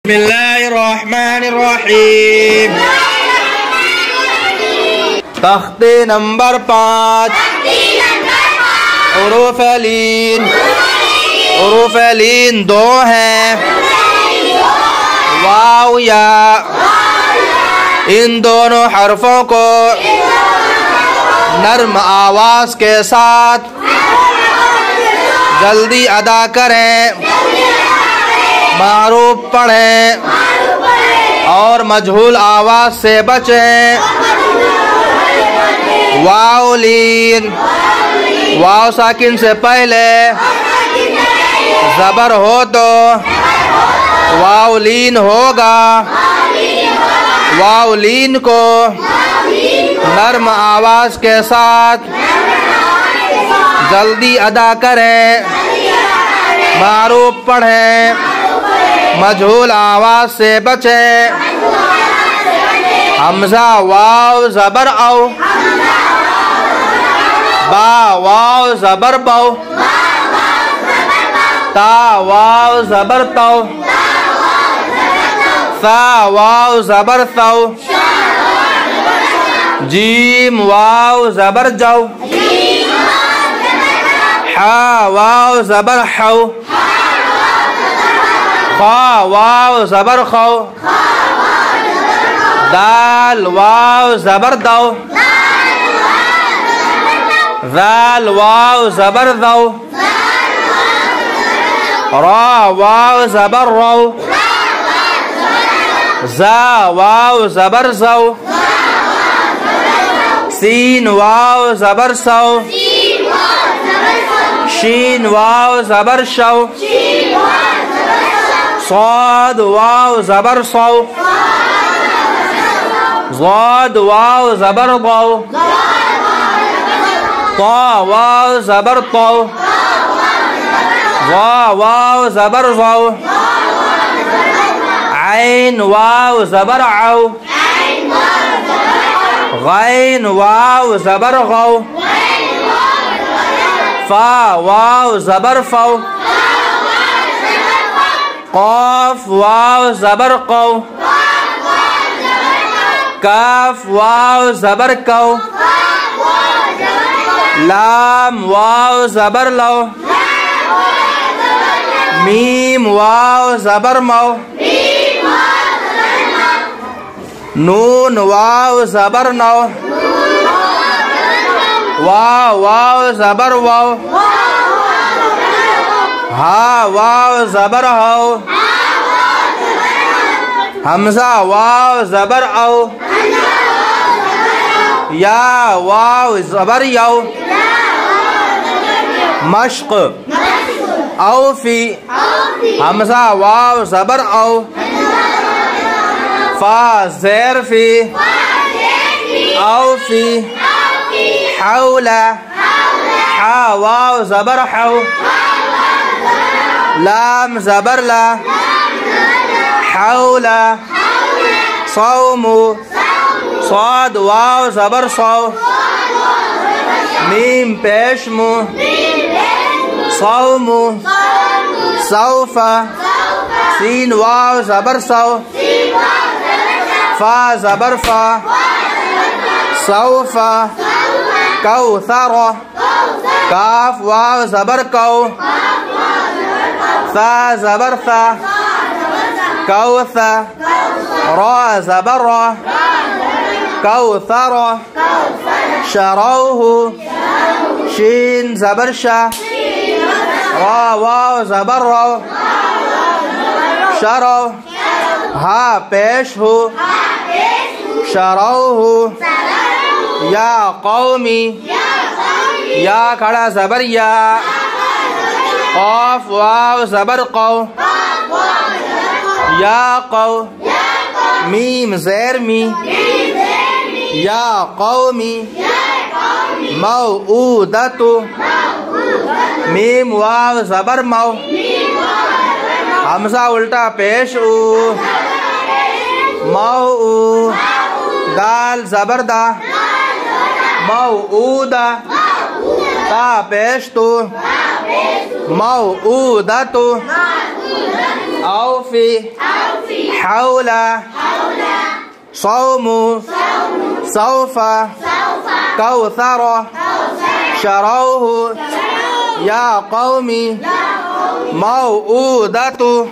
बिस्मिल्लाहिर्रहमानिर्रहीम। तख्ते नंबर 5 हुरूफ लीन 2 हैं। वाव या इन दोनों हरफों को नर्म आवाज के साथ जल्दी अदा करें, मारूफ पढ़ें और मजहूल आवाज से बचें। वाउलीन, वाव साकिन से पहले जबर हो तो वाउलीन होगा। वाउलीन को नर्म आवाज के साथ जल्दी अदा करें, मारूफ पढ़ें, मजहूल आवाज से बचें। हमजा वाव जबर औ, बा वाव जबर बौ, ता वाव जबर तौ, सा वाव जबर तौ, जीम वाव जबर जौ, हा वाव जबर हौ, खा वाव जबर खौ, दाल वाव जबर दौ, ज़ाल वाव जबर दौ, रा वाव जबर रौ, ज़ा वाव जबर ज़ौ, सीन वाव जबर सौ, शीन वाव जबर शौ, صاد واو زبر صو، ضاد واو زبر ضو، طا واو زبر طو، ظا واو زبر ظو، عين واو زبر عو، غين واو زبر غو، فا واو زبر فو، قاف واو زبر قو، काफ वाव जबर कौ, लाम वाव जबर लो, मीम वाव जबर मौ, नून वाव जबर नौ, वाव वाव जबर वाव, हा वाव जबर हौ, हमजा वाव जबर औ, या वाव जबर यौ, मश्क औफी, हमजा वाव जबर औ, फा ज़ेर फी, औफी, हौला, हा वाव जबर हौ, लाम जबर ला, हौला, सौमु, صاد वाव जबर सौ, मीम पेशमु, सौमु, सौफा, सीन वाव जबर सौ, फा जबर फा, सौफा, कौसर, काफ वाव जबर कौ, सा जबर सा, कौसा, रा जबर रा, कौसर, शरौह, शीन जबर शा, रा वाव जबर रौ, शरौ, हा पेश हो, शरौह, या कौमी, या खड़ा जबर या, क़ाफ वाव जबर कौ, या कौ, मीम ज़ेर मी, या कौमी, मौऊदतु, मीम वाव जबर मौ, हमजा उल्टा पेश उ, मऊ, दाल जबर दा, मऊदा, ता पेश तु, मऊदतु, أوفي حول صوم سوف كوثر شروه يا قوم موؤودة